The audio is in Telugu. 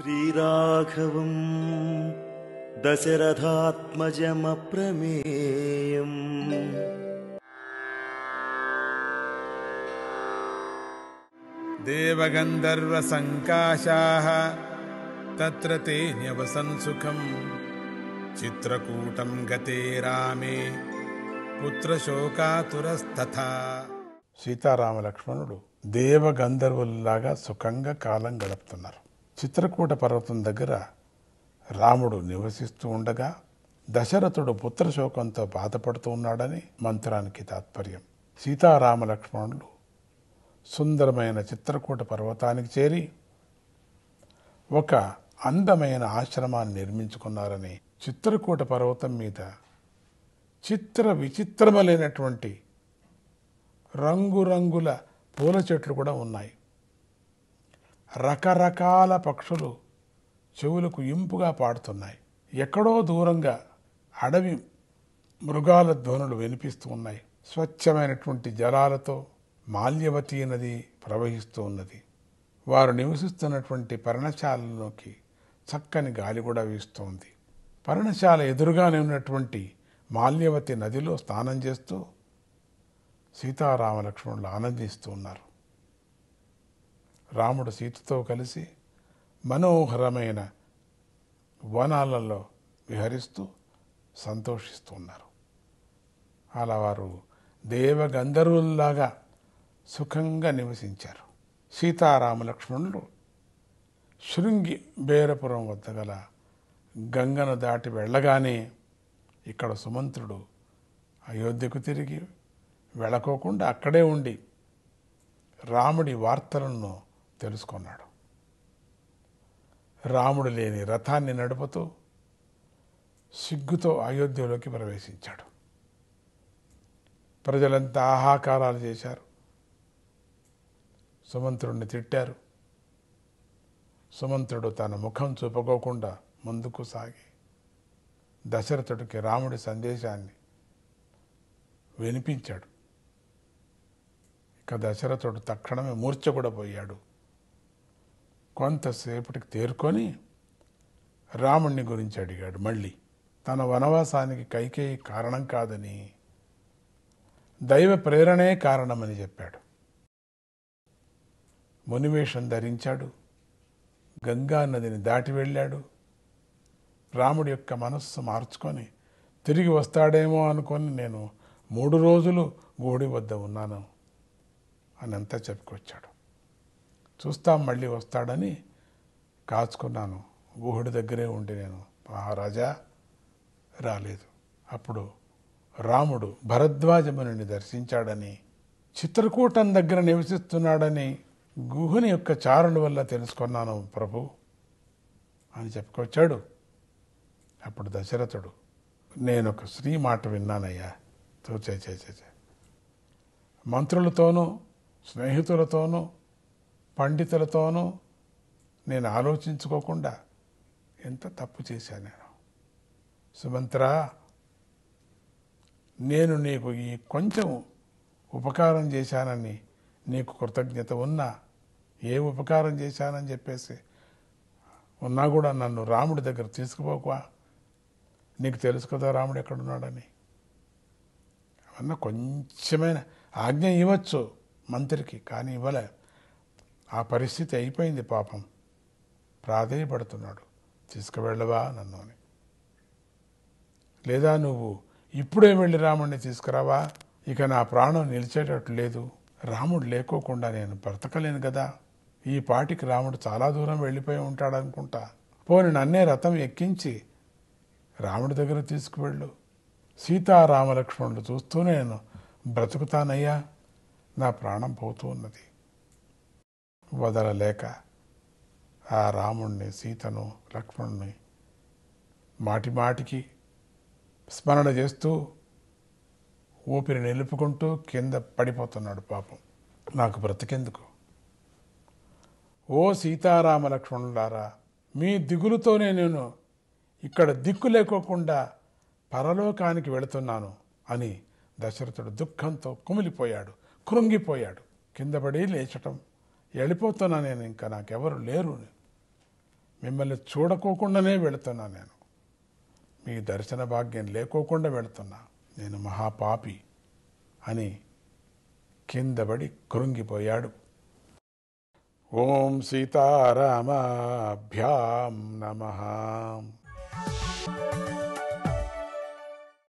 శ్రీరాఘవం దశరథాత్మజమప్రమేయం దేవగంధర్వ సంకాశాః తత్ర తే న్యవసన్ సుఖం చిత్రకూటం గతే రామే పుత్రశోకాతురస్తథా. సీతారామ లక్ష్మణుడు దేవగంధర్వుల్లాగా సుఖంగా కాలం గడుపుతున్నారు. చిత్రకూట పర్వతం దగ్గర రాముడు నివసిస్తూ ఉండగా దశరథుడు పుత్రశోకంతో బాధపడుతూ ఉన్నాడని మంత్రానికి తాత్పర్యం. సీతారామ లక్ష్మణులు సుందరమైన చిత్రకూట పర్వతానికి చేరి ఒక అందమైన ఆశ్రమాన్ని నిర్మించుకున్నారని, చిత్రకూట పర్వతం మీద విచిత్రములైనటువంటి రంగురంగుల పూల చెట్లు కూడా ఉన్నాయి. రకరకాల పక్షులు చెవులకు ఇంపుగా పాడుతున్నాయి. ఎక్కడో దూరంగా అడవి మృగాల ధ్వనులు వినిపిస్తూ ఉన్నాయి. స్వచ్ఛమైనటువంటి జలాలతో మాల్యవతి నది ప్రవహిస్తూ ఉన్నది. వారు నివసిస్తున్నటువంటి పర్ణశాలలోకి చక్కని గాలి కూడా వీస్తోంది. పర్ణశాల ఎదురుగానే ఉన్నటువంటి మాల్యవతి నదిలో స్నానం చేస్తూ సీతారామ లక్ష్మణులు ఆనందిస్తూ ఉన్నారు. రాముడు సీతతో కలిసి మనోహరమైన వనాలలో విహరిస్తూ సంతోషిస్తూ ఉన్నారు. అలా వారు దేవగంధర్వుల్లాగా సుఖంగా నివసించారు. సీతారామ లక్ష్మణులు శృంగి బేరపురం వద్ద గల గంగను దాటి వెళ్ళగానే ఇక్కడ సుమంత్రుడు అయోధ్యకు తిరిగి వెళ్ళకోకుండా అక్కడే ఉండి రాముడి వార్తలను తెలుసుకున్నాడు. రాముడు లేని రథాన్ని నడుపుతూ సిగ్గుతో అయోధ్యలోకి ప్రవేశించాడు. ప్రజలంతా ఆహాకారాలు చేశారు. సుమంత్రుడిని తిట్టారు. సుమంత్రుడు తన ముఖం చూపుకోకుండా ముందుకు సాగి దశరథుడికి రాముడి సందేశాన్ని వినిపించాడు. ఇక దశరథుడు తక్షణమే మూర్ఛ కూడా పోయాడు. కొంతసేపటికి తేరుకొని రాముణ్ణి గురించి అడిగాడు. మళ్ళీ తన వనవాసానికి కైకేయి కారణం కాదని, దైవ ప్రేరణే కారణమని చెప్పాడు. మునివేషం ధరించాడు. గంగా నదిని దాటి వెళ్ళాడు. రాముడి యొక్క మనస్సు మార్చుకొని తిరిగి వస్తాడేమో అనుకొని నేను 3 రోజులు గుడి వద్ద ఉన్నాను అని అంతా చెప్పుకొచ్చాడు. చూస్తాం మళ్ళీ వస్తాడని కాచుకున్నాను. గుహుడి దగ్గరే ఉండి నేను మహారాజా రాలేదు. అప్పుడు రాముడు భరద్వాజముని దర్శించాడని, చిత్రకూటం దగ్గర నివసిస్తున్నాడని గుహుని యొక్క చారుల వల్ల తెలుసుకున్నాను ప్రభు అని చెప్పుకొచ్చాడు. అప్పుడు దశరథుడు, నేను ఒక స్త్రీ మాట విన్నానయ్యా. మంత్రులతోనూ స్నేహితులతోనూ పండితులతోనూ నేను ఆలోచించుకోకుండా ఎంత తప్పు చేశాను నేను. సుమంత్ర, నేను నీకు ఈ కొంచెం ఉపకారం చేశానని నీకు కృతజ్ఞత ఉన్నా, ఏ ఉపకారం చేశానని చెప్పేసి ఉన్నా కూడా నన్ను రాముడి దగ్గర తీసుకుపోకువా? నీకు తెలుసు కదా రాముడు ఎక్కడున్నాడని. అవన్నీ కొంచెమైన ఆజ్ఞ ఇవ్వచ్చు మంత్రికి, కానీ ఇవ్వలే. ఆ పరిస్థితి అయిపోయింది. పాపం ప్రాధేయపడుతున్నాడు. తీసుకువెళ్ళవా నన్ను అని. లేదా నువ్వు ఇప్పుడే వెళ్ళి రాముడిని తీసుకురావా? ఇక నా ప్రాణం నిలిచేటట్టు లేదు. రాముడు లేకోకుండా నేను బ్రతకలేను కదా. ఈ పాటికి రాముడు చాలా దూరం వెళ్ళిపోయి ఉంటాడనుకుంటా. పోని నన్నే రథం ఎక్కించి రాముడి దగ్గర తీసుకువెళ్ళు. సీతారామ లక్ష్మణులు చూస్తూనే నేను బ్రతుకుతానయ్యా. నా ప్రాణం పోతూ ఉన్నది. వదలలేక ఆ రాముణ్ణి, సీతను, లక్ష్మణుని మాటిమాటికి స్మరణ చేస్తూ ఊపిరి నిలుపుకుంటూ కింద పడిపోతున్నాడు. పాపం, నాకు బ్రతికెందుకు? ఓ సీతారామ లక్ష్మణులారా, మీ దిగులుతోనే నేను ఇక్కడ దిక్కు లేకోకుండా పరలోకానికి వెళుతున్నాను అని దశరథుడు దుఃఖంతో కుమిలిపోయాడు, కృంగిపోయాడు. కిందపడి లేచటం, వెళ్ళిపోతున్నా నేను, ఇంకా నాకెవరు లేరు, మిమ్మల్ని చూడకోకుండానే వెళుతున్నా నేను. మీ దర్శన భాగ్యం లేకోకుండా వెళుతున్నా. నేను మహాపాపి అని కిందపడి కృంగిపోయాడు. ఓం సీతారామాభ్యాం నమః.